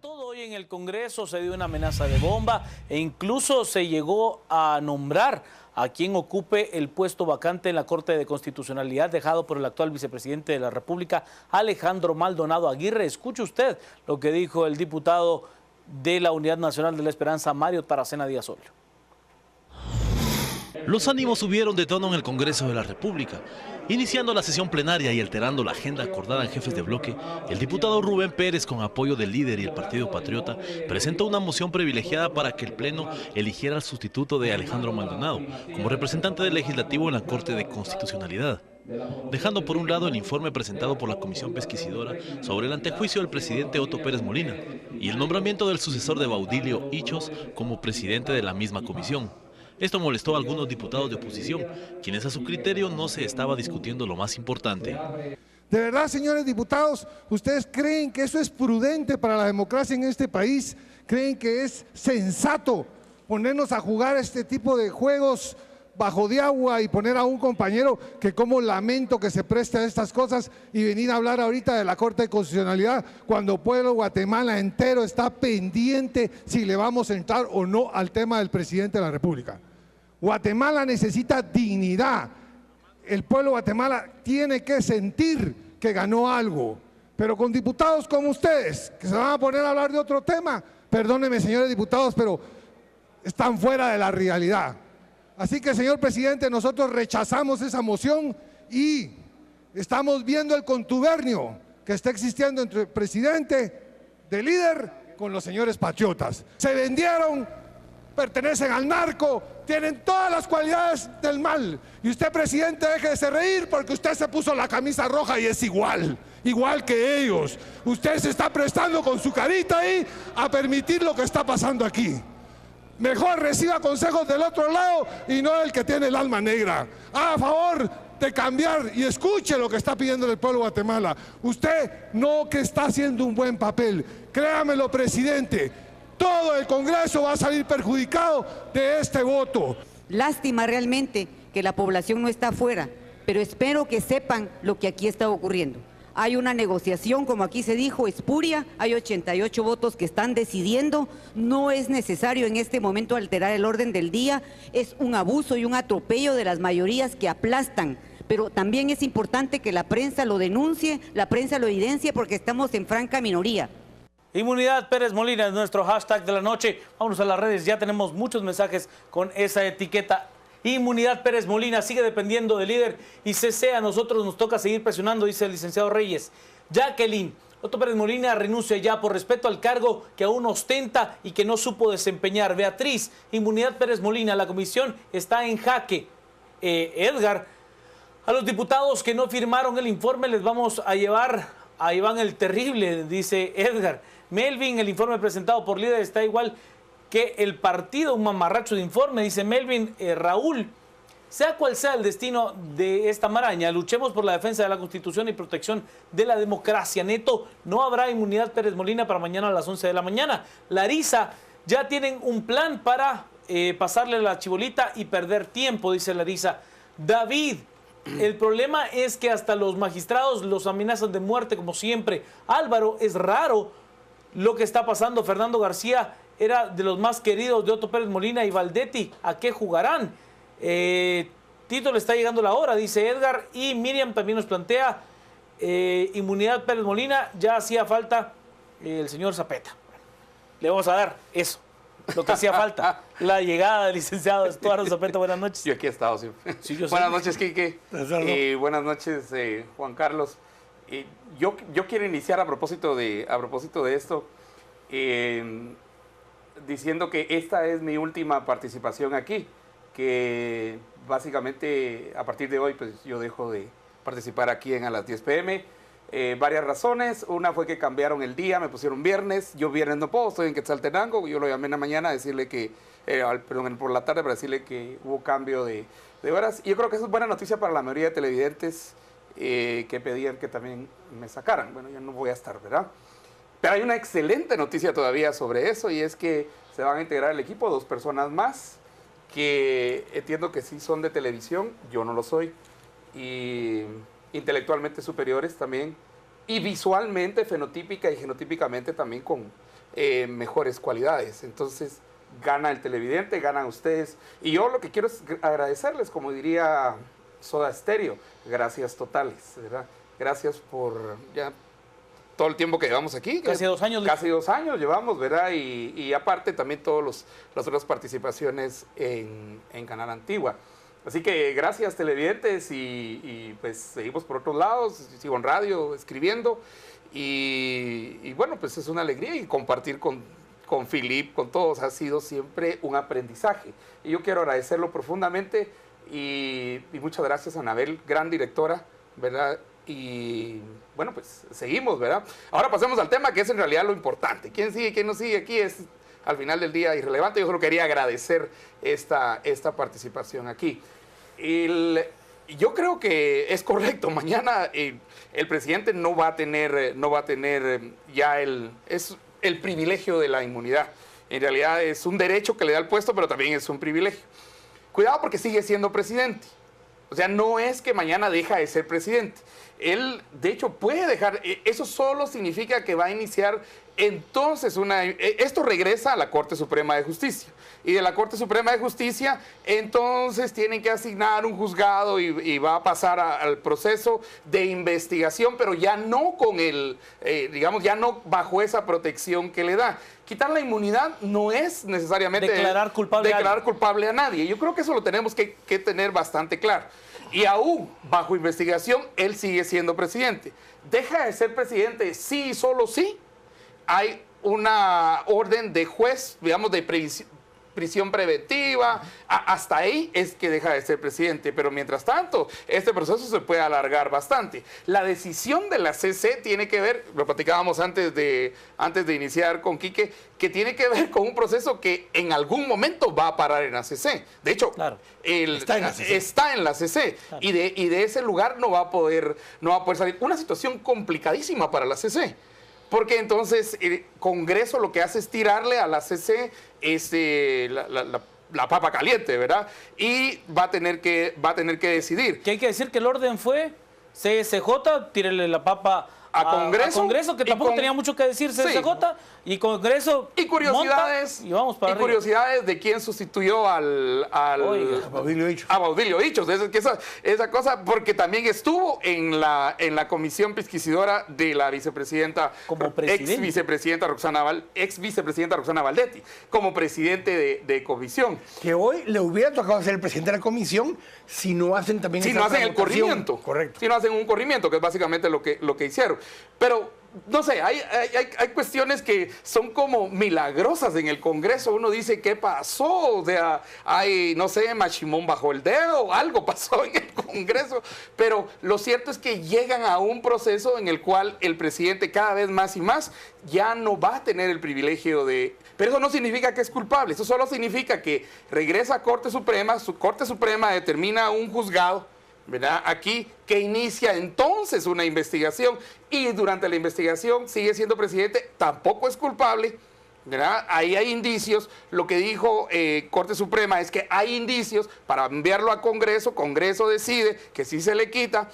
todo hoy en el Congreso, se dio una amenaza de bomba e incluso se llegó a nombrar a quien ocupe el puesto vacante en la Corte de Constitucionalidad dejado por el actual vicepresidente de la República, Alejandro Maldonado Aguirre. Escuche usted lo que dijo el diputado de la Unidad Nacional de la Esperanza, Mario Taracena Díaz Olio. Los ánimos subieron de tono en el Congreso de la República. Iniciando la sesión plenaria y alterando la agenda acordada en jefes de bloque, el diputado Rubén Pérez, con apoyo del líder y el Partido Patriota, presentó una moción privilegiada para que el Pleno eligiera al sustituto de Alejandro Maldonado como representante del Legislativo en la Corte de Constitucionalidad, dejando por un lado el informe presentado por la Comisión Pesquisidora sobre el antejuicio del presidente Otto Pérez Molina y el nombramiento del sucesor de Baudilio Ichos como presidente de la misma comisión. Esto molestó a algunos diputados de oposición, quienes a su criterio no se estaba discutiendo lo más importante. De verdad, señores diputados, ¿ustedes creen que eso es prudente para la democracia en este país? ¿Creen que es sensato ponernos a jugar este tipo de juegos bajo de agua y poner a un compañero que como lamento que se preste a estas cosas y venir a hablar ahorita de la Corte de Constitucionalidad cuando el pueblo de Guatemala entero está pendiente si le vamos a entrar o no al tema del presidente de la República? Guatemala necesita dignidad. El pueblo de Guatemala tiene que sentir que ganó algo. Pero con diputados como ustedes, que se van a poner a hablar de otro tema, perdónenme, señores diputados, pero están fuera de la realidad. Así que, señor presidente, nosotros rechazamos esa moción y estamos viendo el contubernio que está existiendo entre el presidente, el líder, con los señores patriotas. Se vendieron, pertenecen al narco, tienen todas las cualidades del mal. Y usted, presidente, déjese de reír porque usted se puso la camisa roja y es igual que ellos. Usted se está prestando con su carita ahí a permitir lo que está pasando aquí. Mejor reciba consejos del otro lado y no el que tiene el alma negra. Haga favor de cambiar y escuche lo que está pidiendo el pueblo de Guatemala. Usted no que está haciendo un buen papel. Créamelo, presidente. Todo el Congreso va a salir perjudicado de este voto. Lástima realmente que la población no está afuera, pero espero que sepan lo que aquí está ocurriendo. Hay una negociación, como aquí se dijo, espuria, hay 88 votos que están decidiendo, no es necesario en este momento alterar el orden del día, es un abuso y un atropello de las mayorías que aplastan, pero también es importante que la prensa lo denuncie, la prensa lo evidencie porque estamos en franca minoría. Inmunidad Pérez Molina es nuestro hashtag de la noche. Vámonos a las redes, ya tenemos muchos mensajes con esa etiqueta. Inmunidad Pérez Molina sigue dependiendo del líder y CC, a nosotros nos toca seguir presionando, dice el licenciado Reyes. Jacqueline, Otto Pérez Molina renuncia ya por respeto al cargo que aún ostenta y que no supo desempeñar. Beatriz, Inmunidad Pérez Molina, la comisión está en jaque. Edgar, a los diputados que no firmaron el informe les vamos a llevar a Iván el Terrible, dice Edgar. Melvin, el informe presentado por líder está igual que el partido, un mamarracho de informe, dice Melvin. Raúl, sea cual sea el destino de esta maraña, luchemos por la defensa de la Constitución y protección de la democracia. Neto, no habrá inmunidad Pérez Molina para mañana a las 11 de la mañana. Larisa, ya tienen un plan para pasarle la chibolita y perder tiempo, dice Larisa. David, el problema es que hasta los magistrados los amenazan de muerte como siempre. Álvaro, es raro lo que está pasando. Fernando García era de los más queridos de Otto Pérez Molina y Valdetti. ¿A qué jugarán? Tito, le está llegando la hora, dice Edgar. Y Miriam también nos plantea inmunidad Pérez Molina. Ya hacía falta el señor Zapeta. Le vamos a dar eso, lo que hacía falta. La llegada del licenciado Estuardo Zapeta. Buenas noches. Yo aquí he estado siempre. Sí, yo buenas noches, Quique. Buenas noches, Juan Carlos. Yo quiero iniciar a propósito de esto, diciendo que esta es mi última participación aquí, que básicamente a partir de hoy pues yo dejo de participar aquí en A las 10 p.m. Varias razones. Una fue que cambiaron el día, me pusieron viernes. Yo viernes no puedo, estoy en Quetzaltenango. Yo lo llamé en la mañana a decirle que, por la tarde para decirle que hubo cambio de horas. Y yo creo que eso es buena noticia para la mayoría de televidentes que pedían que también me sacaran. Bueno, ya no voy a estar, ¿verdad? Pero hay una excelente noticia todavía sobre eso, y es que se van a integrar al equipo 2 personas más, que entiendo que sí son de televisión, yo no lo soy, y intelectualmente superiores también, y visualmente, fenotípica y genotípicamente también con mejores cualidades. Entonces, gana el televidente, ganan ustedes. Y yo lo que quiero es agradecerles, como diría Soda Stereo, gracias totales, ¿verdad? Gracias por ya todo el tiempo que llevamos aquí. Casi 2 años. Casi 2 años llevamos, ¿verdad? Y aparte también todas las otras participaciones en Canal Antigua. Así que gracias televidentes y pues seguimos por otros lados, sigo en radio, escribiendo y bueno, pues es una alegría y compartir con Philip, con todos, ha sido siempre un aprendizaje. Y yo quiero agradecerlo profundamente y muchas gracias a Anabel, gran directora, ¿verdad? Y bueno, pues seguimos, ¿verdad? Ahora pasemos al tema que es en realidad lo importante. ¿Quién sigue, quién no sigue? Aquí es al final del día irrelevante. Yo solo quería agradecer esta participación aquí. Yo creo que es correcto. Mañana el presidente no va a tener ya el privilegio de la inmunidad. En realidad es un derecho que le da el puesto, pero también es un privilegio. Cuidado porque sigue siendo presidente. O sea, no es que mañana deja de ser presidente. Él, de hecho, puede dejar, eso solo significa que va a iniciar entonces esto regresa a la Corte Suprema de Justicia. Y de la Corte Suprema de Justicia, entonces tienen que asignar un juzgado y va a pasar al proceso de investigación, pero ya no con digamos, ya no bajo esa protección que le da. Quitar la inmunidad no es necesariamente declarar culpable a nadie. Yo creo que eso lo tenemos que tener bastante claro. Y aún bajo investigación, él sigue siendo presidente. Deja de ser presidente sí y solo sí hay una orden de juez, digamos, de prisión preventiva, hasta ahí es que deja de ser presidente, pero mientras tanto, este proceso se puede alargar bastante. La decisión de la CC tiene que ver, lo platicábamos antes de iniciar con Quique, que tiene que ver con un proceso que en algún momento va a parar en la CC. De hecho, claro, está en la CC, claro. y de ese lugar no va a poder salir. Una situación complicadísima para la CC. Porque entonces el Congreso lo que hace es tirarle a la CC la papa caliente, ¿verdad? Y va a tener que decidir. Que hay que decir que el orden fue CSJ, tírele la papa a Congreso, que tampoco tenía mucho que decir CSJ, sí. Y Congreso y curiosidades, monta, y vamos para arriba. Curiosidades de quién sustituyó a Baudilio Hichos. Esa cosa, porque también estuvo en la comisión pesquisidora de la vicepresidenta, ex vicepresidenta Roxana Valdetti, como presidente de comisión. Que hoy le hubiera tocado ser el presidente de la comisión si no hacen también el corrimiento. Correcto. Si no hacen un corrimiento, que es básicamente lo que hicieron. Pero no sé, hay cuestiones que son como milagrosas en el Congreso. Uno dice, ¿qué pasó? O sea, hay, no sé, machimón bajo el dedo, algo pasó en el Congreso. Pero lo cierto es que llegan a un proceso en el cual el presidente cada vez más y más ya no va a tener el privilegio de... Pero eso no significa que es culpable, eso solo significa que regresa a Corte Suprema, su Corte Suprema determina un juzgado, ¿verdad? Aquí, que inicia entonces una investigación y durante la investigación sigue siendo presidente, tampoco es culpable, ¿verdad? Ahí hay indicios. Lo que dijo Corte Suprema es que hay indicios para enviarlo a Congreso. Congreso decide que sí se le quita,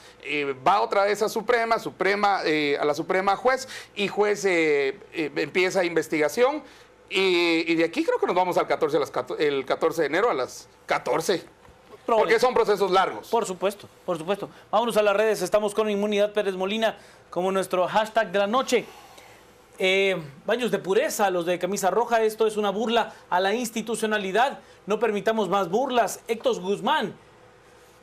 va otra vez a la Suprema juez, y juez empieza investigación. Y de aquí creo que nos vamos al 14, el 14 de enero a las 14. Porque son procesos largos. Por supuesto, por supuesto. Vámonos a las redes. Estamos con Inmunidad Pérez Molina como nuestro hashtag de la noche. Baños de pureza, los de camisa roja. Esto es una burla a la institucionalidad. No permitamos más burlas. Héctor Guzmán.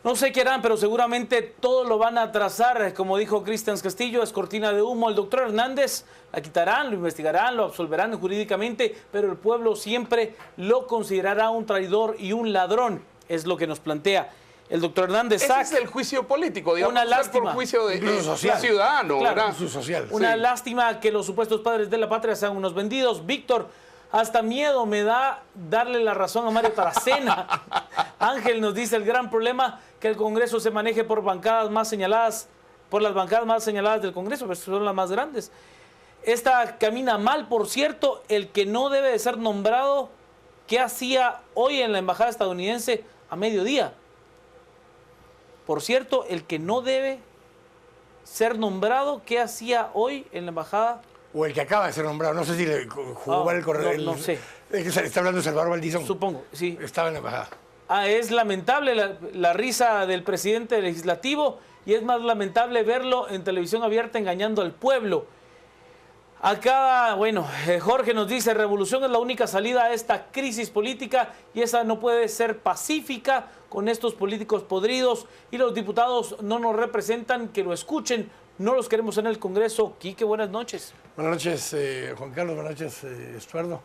No sé qué harán, pero seguramente todo lo van a trazar. Como dijo Cristian Castillo, es cortina de humo. El doctor Hernández la quitarán, lo investigarán, lo absolverán jurídicamente, pero el pueblo siempre lo considerará un traidor y un ladrón. Es lo que nos plantea el doctor Hernández. Ese es el juicio político, digamos, una lástima. Por juicio de ciudadano, claro, ¿verdad? Social, una lástima que los supuestos padres de la patria sean unos vendidos. Víctor, hasta miedo me da darle la razón a Mario Taracena. Ángel nos dice, el gran problema que el Congreso se maneje por las bancadas más señaladas del Congreso, pues son las más grandes. Esta camina mal, por cierto, el que no debe de ser nombrado, ¿qué hacía hoy en la embajada estadounidense a mediodía? Por cierto, el que no debe ser nombrado, ¿qué hacía hoy en la embajada o el que acaba de ser nombrado. No sé si le jugó el correo. No sé. Está hablando de Salvador Valdizón. Supongo, sí. Estaba en la embajada. Es lamentable la risa del presidente legislativo y es más lamentable verlo en televisión abierta engañando al pueblo. Acá, bueno, Jorge nos dice, revolución es la única salida a esta crisis política y esa no puede ser pacífica con estos políticos podridos y los diputados no nos representan, que lo escuchen, no los queremos en el Congreso. Quique, buenas noches. Buenas noches, Juan Carlos, buenas noches, Estuardo.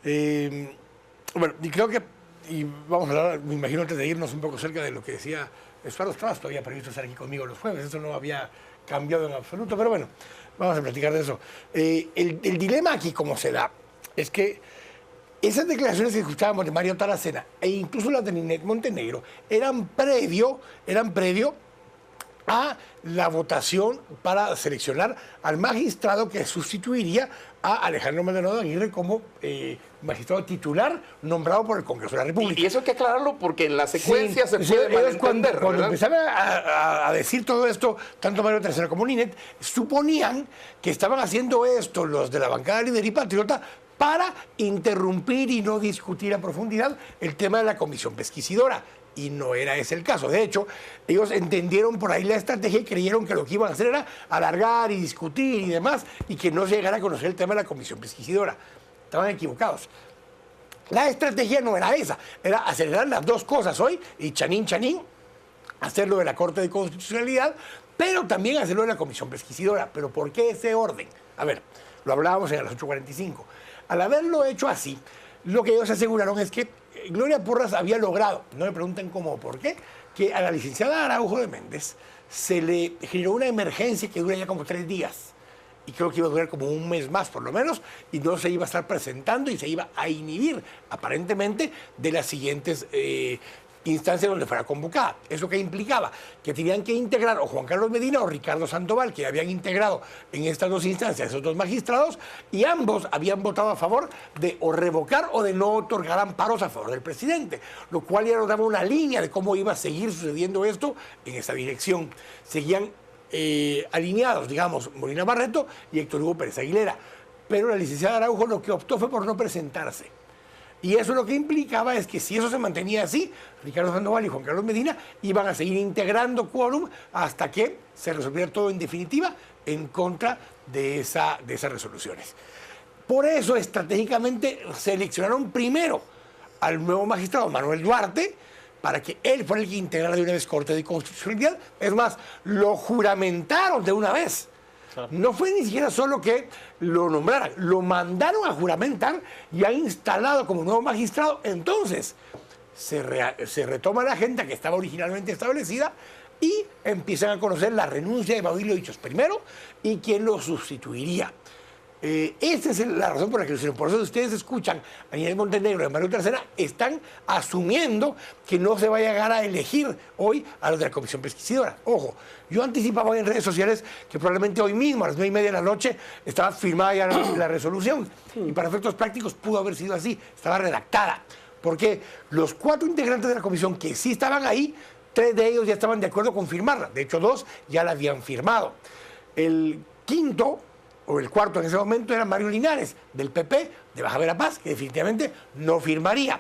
Bueno, y creo que, y vamos a hablar, me imagino antes de irnos un poco cerca de lo que decía Estuardo, estabas todavía previsto estar aquí conmigo los jueves, eso no había cambiado en absoluto, pero bueno, vamos a platicar de eso. El dilema aquí, como se da, es que esas declaraciones que escuchábamos de Mario Taracena e incluso las de Ninette Montenegro eran previo a la votación para seleccionar al magistrado que sustituiría a Alejandro Maldonado Aguirre como magistrado titular nombrado por el Congreso de la República. Y eso hay que aclararlo porque en la secuencia Sí, se puede ellos cuando malentender, empezaban a decir todo esto, tanto Mario Taracena como Ninette, suponían que estaban haciendo esto los de la bancada Líder y Patriota para interrumpir y no discutir a profundidad el tema de la comisión pesquisidora. Y no era ese el caso. De hecho, ellos entendieron por ahí la estrategia y creyeron que lo que iban a hacer era alargar y discutir y demás, y que no se llegara a conocer el tema de la comisión pesquisidora. Estaban equivocados. La estrategia no era esa, era acelerar las dos cosas hoy, y chanín, hacerlo de la Corte de Constitucionalidad, pero también hacerlo de la comisión pesquisidora. ¿Pero por qué ese orden? A ver, lo hablábamos en las 8:45. Al haberlo hecho así, lo que ellos aseguraron es que Gloria Porras había logrado, no me pregunten cómo o por qué, que a la licenciada Araujo de Méndez se le generó una emergencia que dura ya como 3 días. Y creo que iba a durar como un mes más por lo menos, y no se iba a estar presentando y se iba a inhibir aparentemente de las siguientes instancias donde fuera convocada. ¿Eso qué implicaba? Que tenían que integrar o Juan Carlos Medina o Ricardo Sandoval, que habían integrado en estas dos instancias esos dos magistrados, y ambos habían votado a favor de o revocar o de no otorgar amparos a favor del presidente, lo cual ya nos daba una línea de cómo iba a seguir sucediendo esto en esa dirección. Seguían alineados, digamos, Molina Barreto y Héctor Hugo Pérez Aguilera, pero la licenciada Araujo lo que optó fue por no presentarse. Y eso lo que implicaba es que si eso se mantenía así, Ricardo Sandoval y Juan Carlos Medina iban a seguir integrando quórum hasta que se resolviera todo en definitiva en contra de esas resoluciones. Por eso, estratégicamente, seleccionaron primero al nuevo magistrado Manuel Duarte para que él fuera el que integrara de una vez Corte de Constitucionalidad. Es más, lo juramentaron de una vez. No fue ni siquiera solo que lo nombraran, lo mandaron a juramentar y ha instalado como nuevo magistrado. Entonces, se retoma la agenda que estaba originalmente establecida y empiezan a conocer la renuncia de Baudilio Dichos primero y quién lo sustituiría. Esta es la razón por la que lo hicieron. Por eso ustedes escuchan a Ninette Montenegro y a Mario Taracena, están asumiendo que no se va a llegar a elegir hoy a los de la comisión pesquisidora. Ojo, yo anticipaba en redes sociales que probablemente hoy mismo a las 9:30 de la noche estaba firmada ya la resolución, y para efectos prácticos pudo haber sido así, estaba redactada, porque los 4 integrantes de la comisión que sí estaban ahí, 3 de ellos ya estaban de acuerdo con firmarla. De hecho, 2 ya la habían firmado. El quinto o el cuarto en ese momento era Mario Linares, del PP, de Baja Verapaz, que definitivamente no firmaría.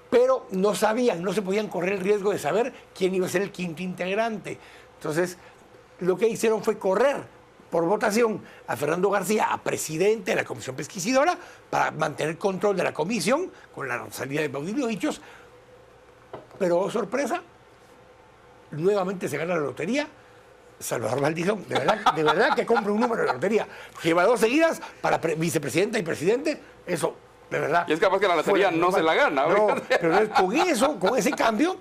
Pero no sabían, no se podían correr el riesgo de saber quién iba a ser el quinto integrante. Entonces, lo que hicieron fue correr por votación a Fernando García, a presidente de la comisión pesquisidora, para mantener control de la comisión con la salida de Baudilio Dichos. Pero, oh, sorpresa, nuevamente se gana la lotería Salvador Valdizón. De verdad que compra un número de la lotería. Lleva 2 seguidas para vicepresidenta y presidente. Eso, de verdad. Y es capaz que la lotería no se la gana. No, pero con ese cambio,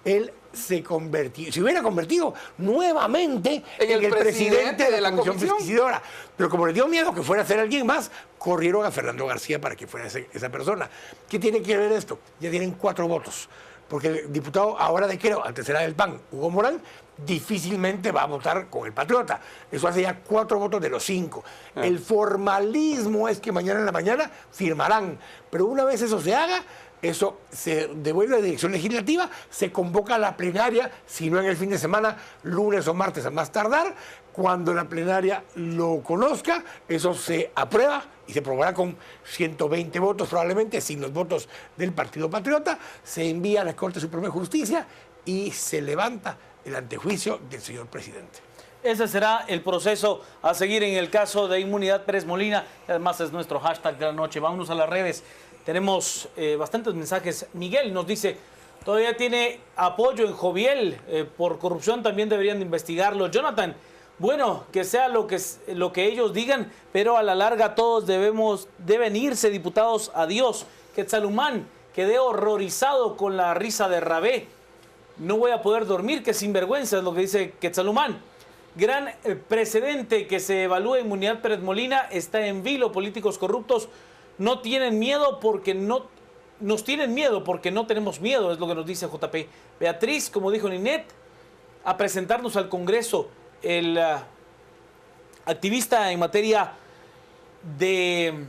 él se hubiera convertido nuevamente en el presidente de la comisión pesquisidora. Pero como le dio miedo que fuera a ser alguien más, corrieron a Fernando García para que fuera esa persona. ¿Qué tiene que ver esto? Ya tienen 4 votos. Porque el diputado ahora de Quero, antes era del PAN, Hugo Morán, difícilmente va a votar con el Patriota. Eso hace ya 4 votos de los 5. El formalismo es que mañana en la mañana firmarán. Pero una vez eso se haga, Eso se devuelve a la dirección legislativa, se convoca a la plenaria, si no en el fin de semana, lunes o martes a más tardar. Cuando la plenaria lo conozca, eso se aprueba y se aprobará con 120 votos, probablemente sin los votos del Partido Patriota. Se envía a la Corte Suprema de Justicia y se levanta el antejuicio del señor presidente. Ese será el proceso a seguir en el caso de Inmunidad Pérez Molina. Además es nuestro hashtag de la noche. Vámonos a las redes. Tenemos bastantes mensajes. Miguel nos dice, todavía tiene apoyo en Joviel. Por corrupción también deberían de investigarlo. Jonathan, bueno, que sea lo que ellos digan, pero a la larga todos deben irse, diputados, adiós. Quetzalumán, quedé horrorizado con la risa de Rabé. No voy a poder dormir, que sinvergüenza es lo que dice Quetzalumán. Gran precedente que se evalúe Inmunidad Pérez Molina está en vilo. Políticos corruptos no tienen miedo porque no nos tienen miedo porque no tenemos miedo, es lo que nos dice JP. Beatriz, como dijo Ninet, a presentarnos al Congreso. El activista en materia de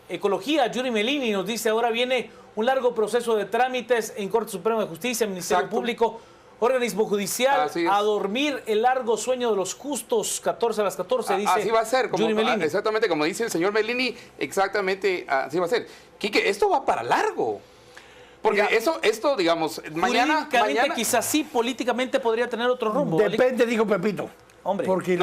ecología, Yuri Melini, nos dice, ahora viene un largo proceso de trámites en Corte Suprema de Justicia, Ministerio Público, organismo judicial, a dormir el largo sueño de los justos, 14 a las 14, dice así va a ser, como, Yuri Melini. Exactamente, como dice el señor Melini, exactamente así va a ser. Quique, esto va para largo. Porque esto, digamos, mañana quizás sí, políticamente podría tener otro rumbo. Depende, dijo Pepito. Hombre. Porque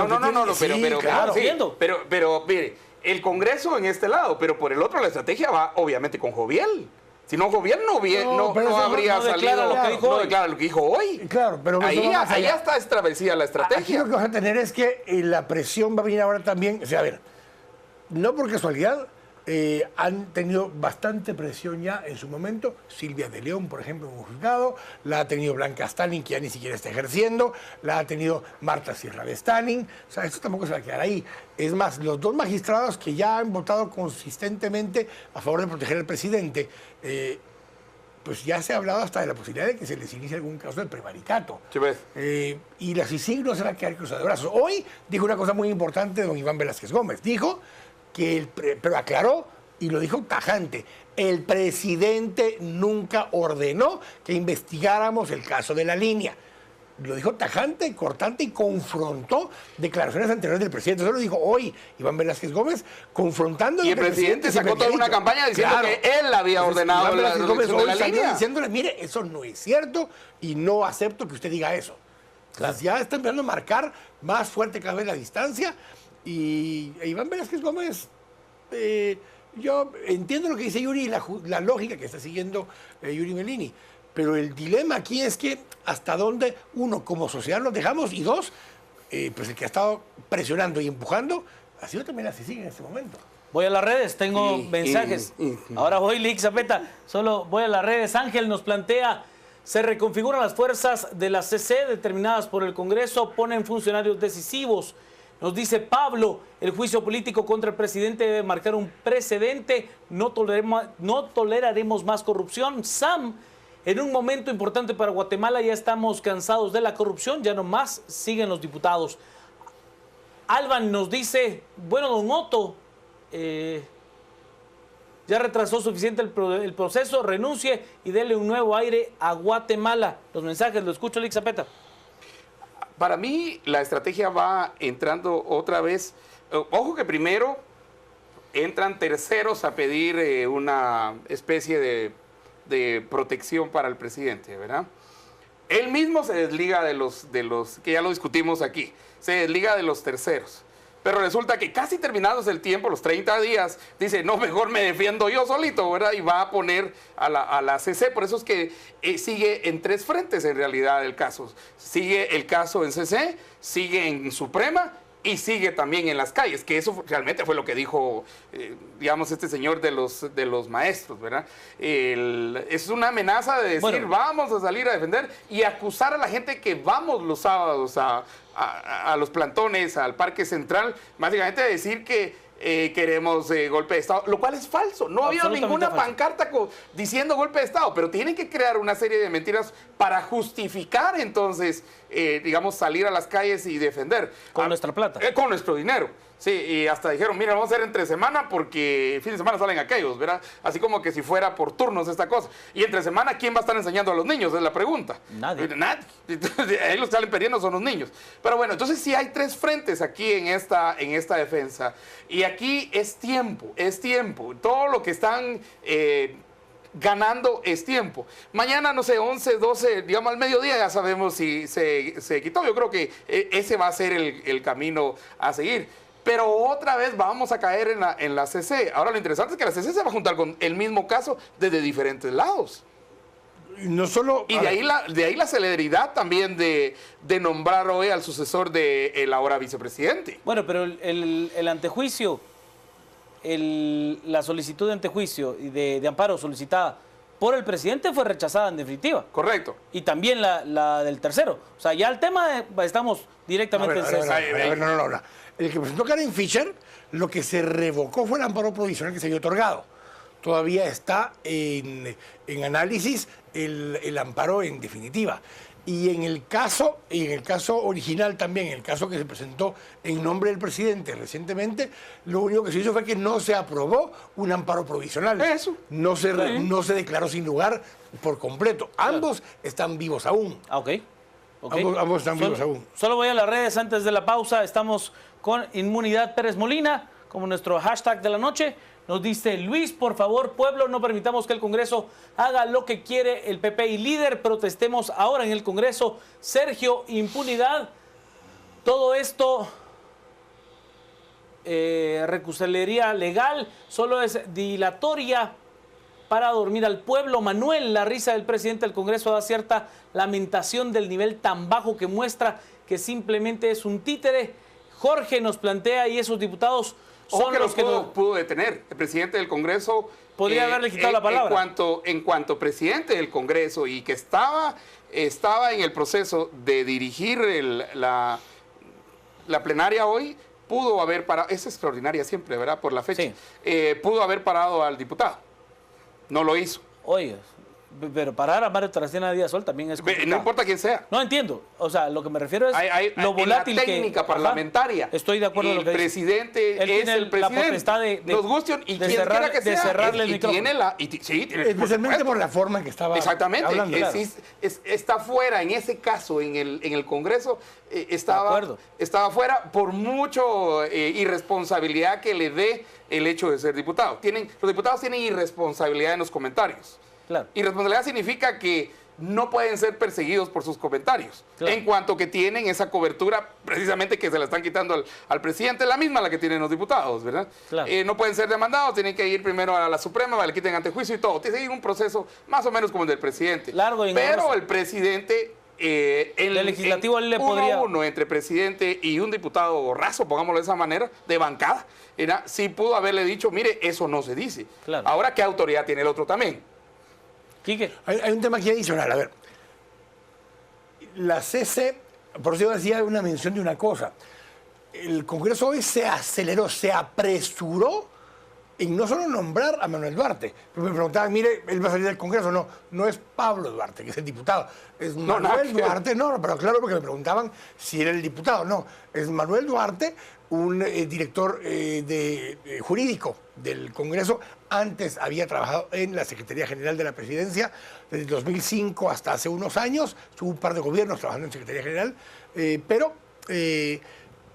pero mire, el Congreso en este lado, pero por el otro la estrategia va obviamente con Joviel. Si no, Joviel no habría salido, no declara lo que dijo hoy. Claro, pero ahí está establecida la estrategia. Aquí lo que vas a tener es que la presión va a venir ahora también. O sea, a ver, no por casualidad, han tenido bastante presión ya en su momento. Silvia de León, por ejemplo, en un juzgado, la ha tenido Blanca Stalin, que ya ni siquiera está ejerciendo, la ha tenido Marta Sierra de Stalin. O sea, esto tampoco se va a quedar ahí. Es más, los dos magistrados que ya han votado consistentemente a favor de proteger al presidente, pues ya se ha hablado hasta de la posibilidad de que se les inicie algún caso de prevaricato. Sí, ves. Y la CICIG no se va a quedar cruzada de brazos. Hoy dijo una cosa muy importante don Iván Velázquez Gómez. Dijo que, pero aclaró y lo dijo tajante, el presidente nunca ordenó que investigáramos el caso de la línea. Lo dijo tajante, cortante y confrontó declaraciones anteriores del presidente. Eso lo dijo hoy Iván Velázquez Gómez, confrontando. Y el presidente sacó toda una campaña diciendo que él había ordenado la reducción de la línea. Diciéndole, mire, eso no es cierto y no acepto que usted diga eso. Entonces ya está empezando a marcar más fuerte cada vez la distancia. Y Iván Velázquez Gómez, yo entiendo lo que dice Yuri y la lógica que está siguiendo Yuri Melini, pero el dilema aquí es que hasta dónde, uno, como sociedad nos dejamos, y dos, pues el que ha estado presionando y empujando ha sido también la CICIG en este momento. Voy a las redes, tengo mensajes. Ahora voy, Lick Zapeta, solo voy a las redes. Ángel nos plantea, se reconfiguran las fuerzas de la CC determinadas por el Congreso, ponen funcionarios decisivos. Nos dice Pablo, el juicio político contra el presidente debe marcar un precedente, no toleraremos más corrupción. Sam, en un momento importante para Guatemala, ya estamos cansados de la corrupción, ya no más siguen los diputados. Alban nos dice, bueno, don Otto, ya retrasó suficiente el proceso, renuncie y dele un nuevo aire a Guatemala. Los mensajes, lo escucho, Lick Zapeta. Para mí, la estrategia va entrando otra vez. Ojo que primero entran terceros a pedir una especie de protección para el presidente, ¿verdad? Él mismo se desliga de los que ya lo discutimos aquí, se desliga de los terceros. Pero resulta que casi terminados el tiempo, los 30 días, dice, no, mejor me defiendo yo solito, ¿verdad? Y va a poner a la CC. Por eso es que sigue en tres frentes en realidad el caso. Sigue el caso en CC, sigue en Suprema y sigue también en las calles, que eso realmente fue lo que dijo, digamos, este señor de los maestros, ¿verdad? Es una amenaza de decir, bueno, vamos a salir a defender y acusar a la gente que vamos los sábados a los plantones, al Parque Central, básicamente decir que queremos golpe de Estado, lo cual es falso. No ha habido ninguna pancarta diciendo golpe de Estado, pero tienen que crear una serie de mentiras para justificar entonces digamos, salir a las calles y defender. Con nuestra plata. Con nuestro dinero. Sí, y hasta dijeron, mira, vamos a hacer entre semana porque el fin de semana salen aquellos, ¿verdad? Así como que si fuera por turnos esta cosa. Y entre semana, ¿quién va a estar enseñando a los niños? Es la pregunta. Nadie. Nadie. Ahí los que salen perdiendo son los niños. Pero bueno, entonces sí hay tres frentes aquí en esta defensa. Y aquí es tiempo, es tiempo. Todo lo que están ganando es tiempo. Mañana, no sé, 11, 12, digamos al mediodía ya sabemos si se quitó. Yo creo que ese va a ser el camino a seguir. Pero otra vez vamos a caer en la CC. Ahora lo interesante es que la CC se va a juntar con el mismo caso desde diferentes lados. No solo... Y de ahí la celeridad también de nombrar hoy al sucesor del ahora vicepresidente. Bueno, pero el antejuicio, la solicitud de antejuicio y de amparo solicitada por el presidente fue rechazada en definitiva. Correcto. Y también la del tercero. O sea, ya el tema estamos directamente en CC. No. El que presentó Karen Fischer, lo que se revocó fue el amparo provisional que se había otorgado. Todavía está en análisis el amparo en definitiva. Y en el caso original también, el caso que se presentó en nombre del presidente recientemente, lo único que se hizo fue que no se aprobó un amparo provisional. Eso. No se declaró sin lugar por completo. Ambos están vivos aún. Ah, ok. Ambos están vivos aún. Solo voy a las redes antes de la pausa. Estamos con Inmunidad Pérez Molina como nuestro hashtag de la noche. Nos dice Luis, por favor, pueblo, no permitamos que el Congreso haga lo que quiere el PP y líder. Protestemos ahora en el Congreso. Sergio, impunidad. Todo esto, recusalería legal, solo es dilatoria para dormir al pueblo. Manuel, la risa del presidente del Congreso da cierta lamentación del nivel tan bajo que muestra que simplemente es un títere. Jorge nos plantea, y esos diputados son los que pudo detener. El presidente del Congreso podría haberle quitado la palabra. En cuanto presidente del Congreso y que estaba en el proceso de dirigir la plenaria hoy, pudo haber parado, es extraordinaria siempre, ¿verdad? Por la fecha. Sí. Pudo haber parado al diputado. No lo hizo. Oye, pero parar a Mario Taracena Díaz Sol también es complicado. No importa quién sea. No entiendo. O sea, lo que me refiero es lo volátil en la técnica parlamentaria. Ajá, estoy de acuerdo con lo que dice. El presidente es el presidente. La potestad los gustos y quien quiera que sea. De cerrarle el micrófono. Especialmente por la forma en que estaba exactamente, hablando. Claro. Está fuera, en ese caso, en el Congreso, estaba fuera por mucho irresponsabilidad que le dé el hecho de ser diputado. Los diputados tienen irresponsabilidad en los comentarios. Claro. Irresponsabilidad significa que no pueden ser perseguidos por sus comentarios, claro, en cuanto que tienen esa cobertura precisamente que se la están quitando al presidente, la misma la que tienen los diputados, ¿verdad? Claro. No pueden ser demandados, tienen que ir primero a la Suprema, le quiten antejuicio y todo. Tiene que seguir un proceso más o menos como el del presidente. Largo y engorroso. Pero el presidente... el legislativo le podría... 1-1 entre presidente y un diputado raso, pongámoslo de esa manera, de bancada, sí pudo haberle dicho, mire, eso no se dice. Claro. Ahora, ¿qué autoridad tiene el otro también? Quique. Hay un tema aquí adicional. A ver, la CC, por eso yo decía una mención de una cosa. El Congreso hoy se aceleró, se apresuró en no solo nombrar a Manuel Duarte. Me preguntaban, mire, él va a salir del Congreso. No es Pablo Duarte, que es el diputado. Es Manuel Duarte. No, pero claro, porque me preguntaban si era el diputado. No, es Manuel Duarte, un director jurídico del Congreso. Antes había trabajado en la Secretaría General de la Presidencia desde 2005 hasta hace unos años. Tuvo un par de gobiernos trabajando en Secretaría General. Pero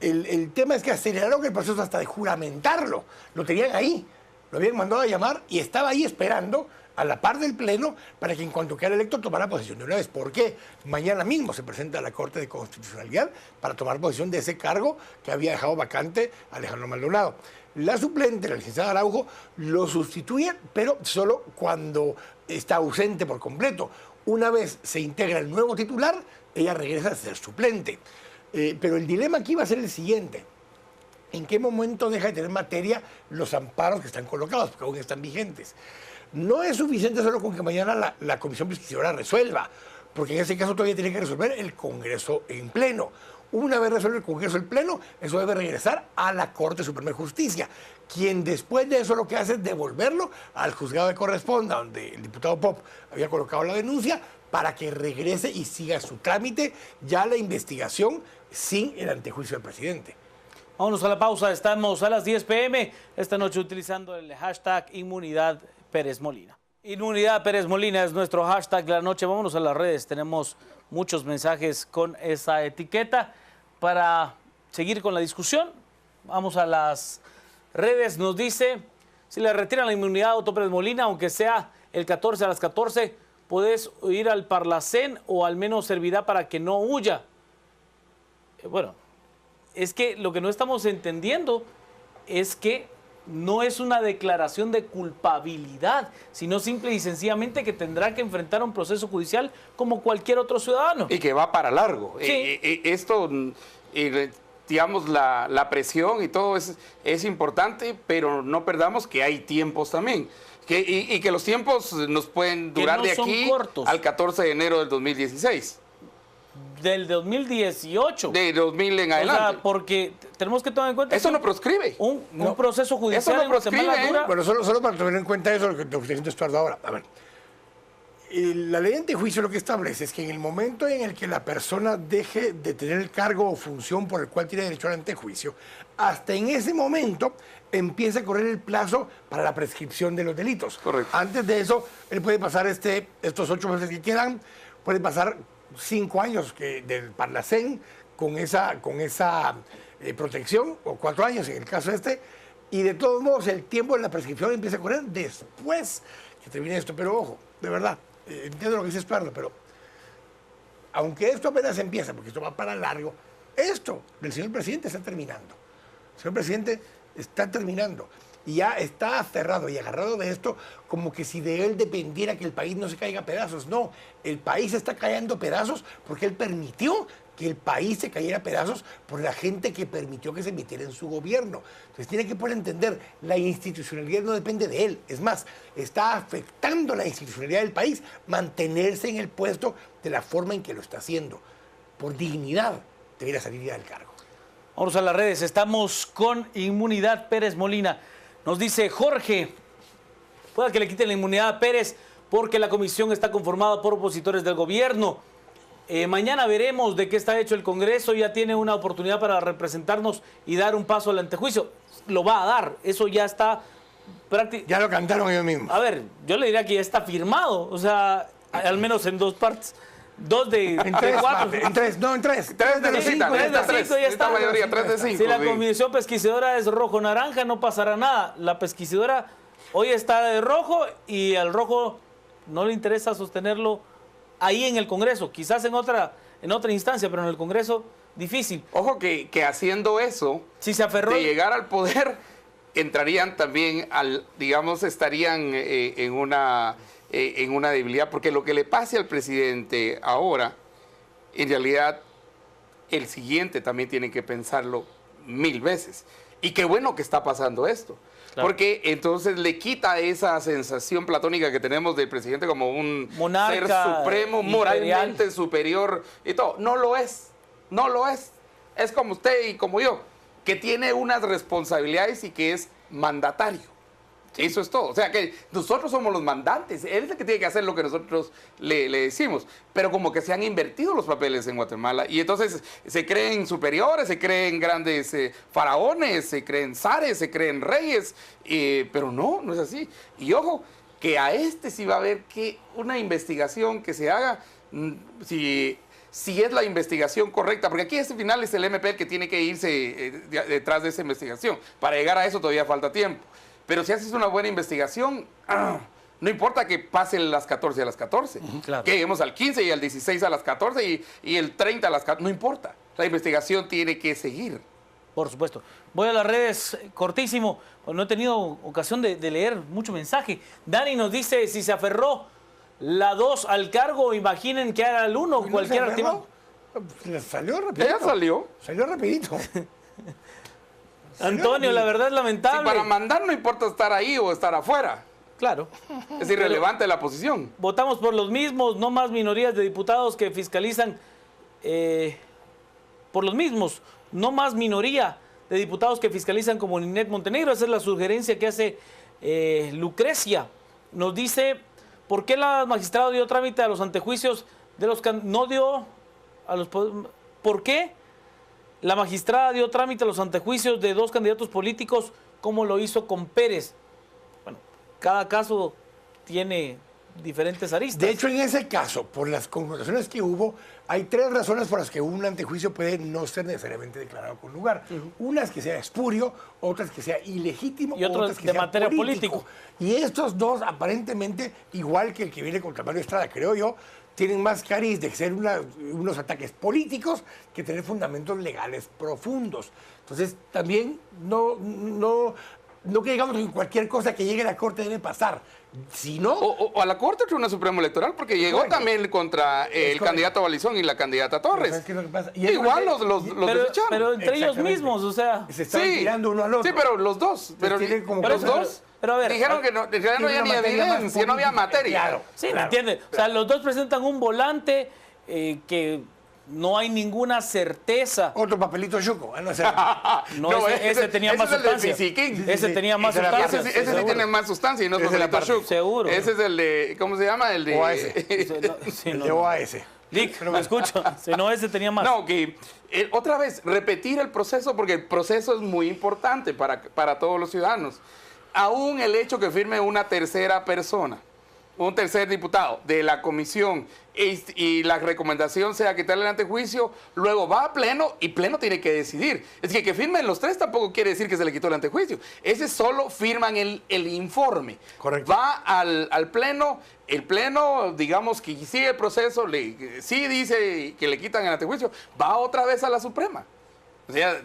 el tema es que aceleraron el proceso hasta de juramentarlo. Lo tenían ahí. Lo habían mandado a llamar y estaba ahí esperando a la par del Pleno para que en cuanto quedara electo tomara posesión de una vez. ¿Por qué? Mañana mismo se presenta a la Corte de Constitucionalidad para tomar posesión de ese cargo que había dejado vacante Alejandro Maldonado. La suplente, la licenciada Araujo, lo sustituye, pero solo cuando está ausente por completo. Una vez se integra el nuevo titular, ella regresa a ser suplente. Pero el dilema aquí va a ser el siguiente. ¿En qué momento deja de tener materia los amparos que están colocados? Porque aún están vigentes. No es suficiente solo con que mañana la Comisión Pesquisidora resuelva, porque en ese caso todavía tiene que resolver el Congreso en pleno. Una vez resuelve el Congreso en pleno, eso debe regresar a la Corte Suprema de Justicia, quien después de eso lo que hace es devolverlo al juzgado que corresponda, donde el diputado Pop había colocado la denuncia, para que regrese y siga su trámite, ya la investigación sin el antejuicio del presidente. Vámonos a la pausa, estamos a las 10 p.m. esta noche utilizando el hashtag Inmunidad Pérez Molina. Inmunidad Pérez Molina es nuestro hashtag de la noche. Vámonos a las redes, tenemos muchos mensajes con esa etiqueta. Para seguir con la discusión, vamos a las redes. Nos dice, si le retiran la inmunidad a Otto Pérez Molina, aunque sea el 14 a las 14, puedes ir al Parlacén o al menos servirá para que no huya. Bueno, es que lo que no estamos entendiendo es que no es una declaración de culpabilidad, sino simple y sencillamente que tendrá que enfrentar un proceso judicial como cualquier otro ciudadano. Y que va para largo. Sí. Esto, digamos, la presión y todo es importante, pero no perdamos que hay tiempos también. Y que los tiempos nos pueden durar no de son aquí cortos. al 14 de enero del 2016. Del 2018. De 2000 en O adelante. sea, porque tenemos que tomar en cuenta Eso que no proscribe. un proceso judicial Eso no en Guatemala proscribe, dura. Bueno, solo para tener en cuenta eso, lo que está diciendo Estuardo ahora. A ver, la ley de antejuicio lo que establece es que en el momento en el que la persona deje de tener el cargo o función por el cual tiene derecho al antejuicio, hasta en ese momento empieza a correr el plazo para la prescripción de los delitos. Correcto. Antes de eso, él puede pasar estos 8 meses que quedan, puede pasar 5 años del Parlacén con esa protección, o 4 años en el caso y de todos modos el tiempo de la prescripción empieza a correr después que termine esto. Pero ojo, de verdad, entiendo lo que dice Estuardo, pero aunque esto apenas empieza, porque esto va para largo, esto del señor presidente está terminando. El señor presidente está terminando y ya está aferrado y agarrado de esto como que si de él dependiera que el país no se caiga a pedazos. No, el país se está cayendo a pedazos porque él permitió que el país se cayera a pedazos por la gente que permitió que se metiera en su gobierno. Entonces tiene que poder entender, la institucionalidad no depende de él. Es más, está afectando la institucionalidad del país mantenerse en el puesto de la forma en que lo está haciendo. Por dignidad debería salir ya del cargo. Vamos a las redes, estamos con Inmunidad Pérez Molina. Nos dice Jorge, pueda que le quiten la inmunidad a Pérez porque la comisión está conformada por opositores del gobierno. Mañana veremos de qué está hecho el Congreso, ya tiene una oportunidad para representarnos y dar un paso al antejuicio. Lo va a dar, eso ya está prácticamente... Ya lo cantaron ellos mismos. A ver, yo le diría que ya está firmado, o sea, al menos en 2 partes. 2 de 4. En tres. 3 de 5, 3 de 5 ya está. mayoría, 3 de 5. Si la comisión pesquisidora es rojo-naranja, no pasará nada. La pesquisidora hoy está de rojo y al rojo no le interesa sostenerlo ahí en el Congreso. Quizás en otra instancia, pero en el Congreso, difícil. Ojo que haciendo eso, Si se aferró... de llegar al poder, entrarían también estarían en una debilidad, porque lo que le pase al presidente ahora, en realidad, el siguiente también tiene que pensarlo 1000 veces. Y qué bueno que está pasando esto. Claro. Porque entonces le quita esa sensación platónica que tenemos del presidente como un monarca, ser supremo, moralmente superior y todo. No lo es, no lo es. Es como usted y como yo, que tiene unas responsabilidades y que es mandatario. Eso es todo. O sea, que nosotros somos los mandantes. Él es el que tiene que hacer lo que nosotros le decimos. Pero como que se han invertido los papeles en Guatemala. Y entonces se creen superiores, se creen grandes faraones, se creen zares, se creen reyes. Pero no es así. Y ojo, que a sí va a haber que una investigación que se haga, si es la investigación correcta, porque aquí al final es el MP el que tiene que irse detrás de esa investigación. Para llegar a eso todavía falta tiempo. Pero si haces una buena investigación, no importa que pasen las 14 a las 14, claro. Que lleguemos al 15 y al 16 a las 14 y el 30 a las 14, no importa. La investigación tiene que seguir. Por supuesto. Voy a las redes cortísimo, no he tenido ocasión de leer mucho mensaje. Dani nos dice, si se aferró la 2 al cargo, imaginen que haga el 1, cualquier artículo. Salió rapidito. Ya salió. Salió rapidito. Antonio, la verdad es lamentable. Sí, para mandar no importa estar ahí o estar afuera. Claro. Es irrelevante la posición. Votamos por los mismos, no más minorías de diputados que fiscalizan por los mismos, no más minoría de diputados que fiscalizan como Ninette Montenegro. Esa es la sugerencia que hace Lucrecia. Nos dice, ¿Por qué la magistrada dio trámite a los antejuicios de los no dio a los... ¿Por qué la magistrada dio trámite a los antejuicios de 2 candidatos políticos como lo hizo con Pérez? Bueno, cada caso tiene diferentes aristas. De hecho, en ese caso, por las confrontaciones que hubo, hay 3 razones por las que un antejuicio puede no ser necesariamente declarado con lugar. Una es que sea espurio, otra es que sea ilegítimo, Y otro otra es que de sea materia político. Y estos 2, aparentemente, igual que el que viene contra Mario Estrada, creo yo, tienen más cariz de ser unos ataques políticos que tener fundamentos legales profundos. Entonces, también no que digamos que cualquier cosa que llegue a la Corte debe pasar. Si no... O a la Corte Tribunal Supremo Electoral, porque llegó Correcto. también contra el candidato Balizón y la candidata Torres. ¿Sabes qué es lo que pasa? Y es Igual porque- los desecharon. Pero entre ellos Exactamente. mismos, o sea... Se están tirando uno al otro. Sí, pero los dos. Pero tienen como los cosas- dos pero a ver, dijeron que no, ya no había ni evidencia, no había materia. Claro. Sí, ¿me entiendes? O sea, los dos presentan un volante que no hay ninguna certeza. Otro papelito chuco. Ah, no, o sea, No, ese tenía ese más es el de sustancia. Fisiquín. Ese tenía más Ese era sustancia. Ese sí seguro. tiene más sustancia y no es Esa es la papelito parte. chuc. Seguro. Ese es el de, ¿cómo se llama? El de... OAS. Sí, el no, de no. OAS. Lick, lo escucho. Si no, ese tenía más. No, que otra vez, repetir el proceso, porque el proceso es muy importante para todos los ciudadanos. Aún el hecho que firme una tercera persona, un tercer diputado de la comisión y la recomendación sea quitarle el antejuicio, luego va a pleno y pleno tiene que decidir. Es que firmen los 3 tampoco quiere decir que se le quitó el antejuicio. Ese solo firman el informe. Correcto. Va al pleno, el pleno, digamos que sigue el proceso, sí dice que le quitan el antejuicio, va otra vez a la Suprema. O sea,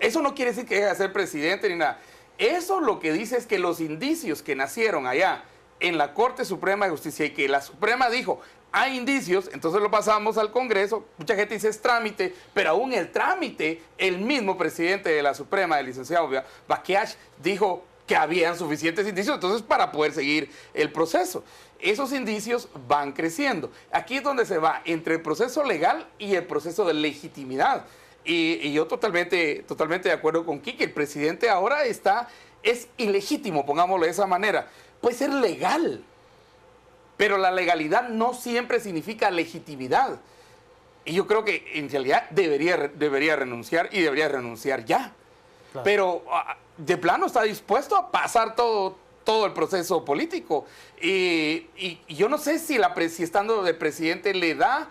eso no quiere decir que deje de ser presidente ni nada. Eso lo que dice es que los indicios que nacieron allá en la Corte Suprema de Justicia y que la Suprema dijo, hay indicios, entonces lo pasamos al Congreso, mucha gente dice es trámite, pero aún el trámite, el mismo presidente de la Suprema, el licenciado Baquiach, dijo que habían suficientes indicios, entonces para poder seguir el proceso. Esos indicios van creciendo. Aquí es donde se va entre el proceso legal y el proceso de legitimidad. Y yo totalmente de acuerdo con Quique, el presidente ahora es ilegítimo, pongámoslo de esa manera. Puede ser legal, pero la legalidad no siempre significa legitimidad. Y yo creo que en realidad debería renunciar y debería renunciar ya. Claro. Pero de plano está dispuesto a pasar todo el proceso político. Y yo no sé si estando de presidente le da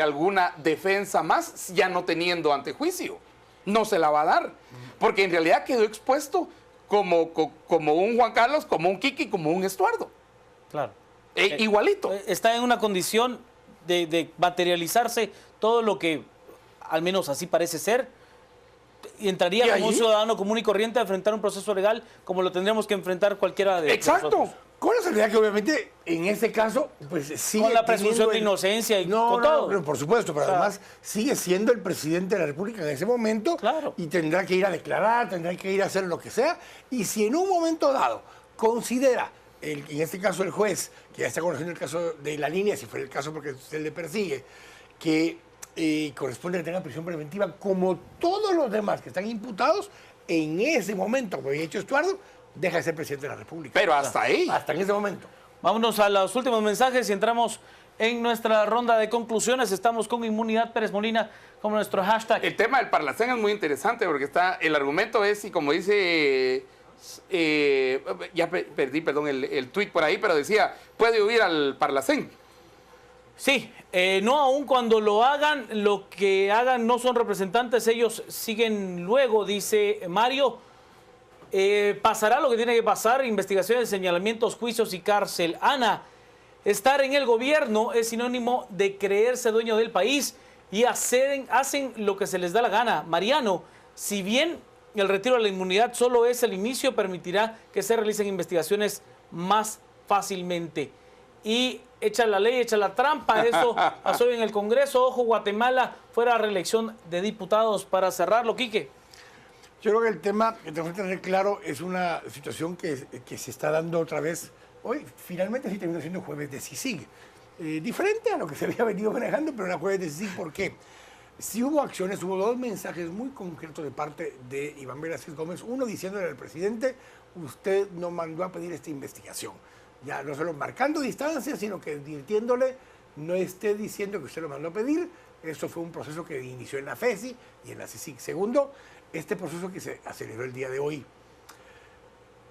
alguna defensa más, ya no teniendo antejuicio. No se la va a dar, porque en realidad quedó expuesto como un Juan Carlos, como un Kiki, como un Estuardo. Claro. Igualito. Está en una condición de materializarse todo lo que, al menos así parece ser, y entraría como un ciudadano común y corriente a enfrentar un proceso legal como lo tendríamos que enfrentar cualquiera de Exacto. nosotros. Con la seguridad que obviamente en este caso pues sigue con la presunción de inocencia y con todo. No, por supuesto, pero además sigue siendo el presidente de la República en ese momento. Claro. Y tendrá que ir a declarar, tendrá que ir a hacer lo que sea. Y si en un momento dado considera, en este caso el juez, que ya está conociendo el caso de la línea, si fuera el caso porque usted le persigue, que corresponde que tenga prisión preventiva como todos los demás que están imputados, en ese momento, como había hecho Estuardo, deja de ser presidente de la República. Pero hasta ahí. Hasta en ese momento. Vámonos a los últimos mensajes y entramos en nuestra ronda de conclusiones. Estamos con Inmunidad Pérez Molina como nuestro hashtag. El tema del Parlacén es muy interesante porque el argumento es, y como dice, perdí el tuit por ahí, pero decía, puede huir al Parlacén. Sí, no aun cuando lo que hagan no son representantes, ellos siguen luego, dice Mario. Pasará lo que tiene que pasar, investigaciones, señalamientos, juicios y cárcel. Ana, estar en el gobierno es sinónimo de creerse dueño del país y hacen lo que se les da la gana. Mariano, si bien el retiro de la inmunidad solo es el inicio, permitirá que se realicen investigaciones más fácilmente. Y echa la ley, echa la trampa, eso pasó en el Congreso. Ojo, Guatemala fuera a reelección de diputados. Para cerrarlo, Quique. Yo creo que el tema que tenemos que tener claro es una situación que se está dando otra vez. Hoy finalmente sí terminó siendo jueves de CICIG. Diferente a lo que se había venido manejando, pero era jueves de CICIG. ¿Por qué? Sí hubo acciones, hubo 2 mensajes muy concretos de parte de Iván Velázquez Gómez. Uno diciéndole al presidente, usted no mandó a pedir esta investigación. Ya no solo marcando distancia, sino que advirtiéndole, no esté diciendo que usted lo mandó a pedir. Esto fue un proceso que inició en la FESI y en la CICIG. Segundo, este proceso que se aceleró el día de hoy.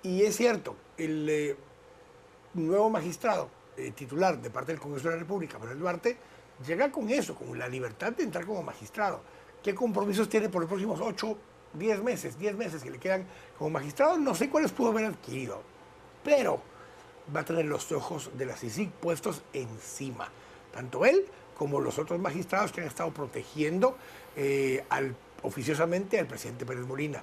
Y es cierto, el nuevo magistrado titular de parte del Congreso de la República, Manuel Duarte, llega con eso, con la libertad de entrar como magistrado. ¿Qué compromisos tiene por los próximos 8, 10 meses? 10 meses que le quedan como magistrado, no sé cuáles pudo haber adquirido, pero va a tener los ojos de la CICIG puestos encima. Tanto él como los otros magistrados que han estado protegiendo oficiosamente al presidente Pérez Molina.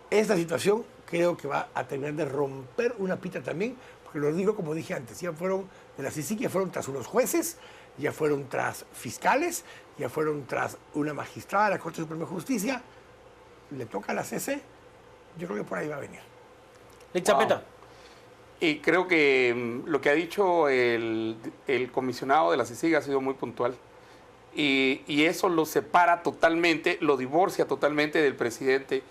Esta situación creo que va a terminar de romper una pita también, porque lo digo como dije antes, ya fueron de la CICIG, ya fueron tras unos jueces, ya fueron tras fiscales, ya fueron tras una magistrada de la Corte Suprema de Justicia. Le toca a la CC, yo creo que por ahí va a venir. Chapeta. Y creo que lo que ha dicho el comisionado de la CICIG ha sido muy puntual. Y eso lo separa totalmente, lo divorcia totalmente del presidente.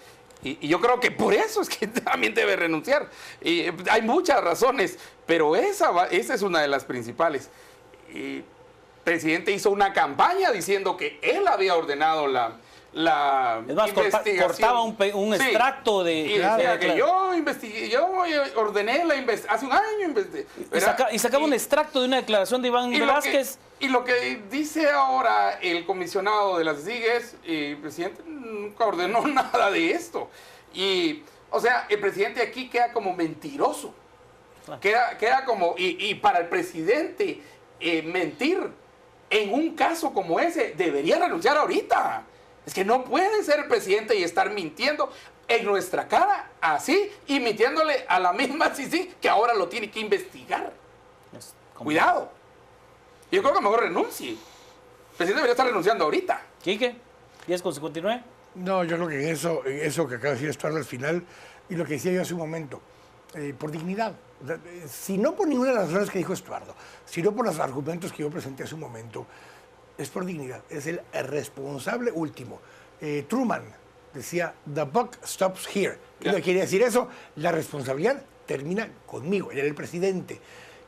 Y yo creo que por eso es que también debe renunciar. Y hay muchas razones, pero esa es una de las principales. El presidente hizo una campaña diciendo que él había ordenado la es más, investigación. cortaba un extracto de... Y decía que yo investigué, yo ordené la investigación, hace un año investigué. Y sacaba un extracto de una declaración de Iván Velázquez. Y lo que dice ahora el comisionado de las CICIG es, el presidente nunca ordenó nada de esto. Y, o sea, el presidente aquí queda como mentiroso. Queda como, y para el presidente mentir en un caso como ese, debería renunciar ahorita. Es que no puede ser el presidente y estar mintiendo en nuestra cara, así, y mintiéndole a la misma CICIG que ahora lo tiene que investigar. Cuidado. Yo creo que mejor renuncie. El presidente debería estar renunciando ahorita. Quique, ¿10:59? No, yo creo que en eso que acaba de decir Estuardo al final, y lo que decía yo hace un momento, por dignidad. O sea, si no por ninguna de las razones que dijo Estuardo, sino por los argumentos que yo presenté hace un momento, es por dignidad, es el responsable último. Truman decía, the buck stops here. ¿Qué quiere decir eso? La responsabilidad termina conmigo, él era el presidente.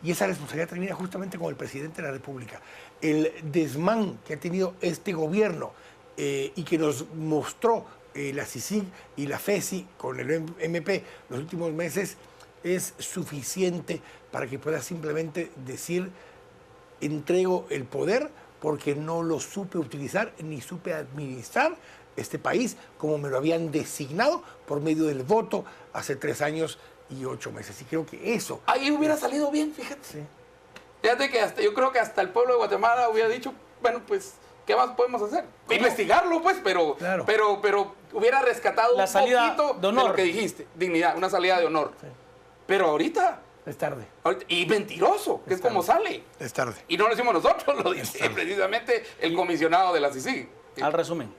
Y esa responsabilidad termina justamente con el presidente de la República. El desmán que ha tenido este gobierno y que nos mostró la CICIG y la FESI con el MP los últimos meses es suficiente para que pueda simplemente decir, entrego el poder porque no lo supe utilizar ni supe administrar este país como me lo habían designado por medio del voto hace 3 años y 8 meses. Y creo que eso... Ahí hubiera salido bien, fíjate. Sí. Fíjate que yo creo que hasta el pueblo de Guatemala hubiera dicho, bueno, pues, ¿qué más podemos hacer? Investigarlo, pues, pero hubiera rescatado la salida un poquito de honor. lo que dijiste. Dignidad, una salida de honor. Sí. Pero ahorita... Es tarde. Y mentiroso, que es como sale. Es tarde. Y no lo decimos nosotros, lo dice precisamente el comisionado de la CICIG. Al resumen.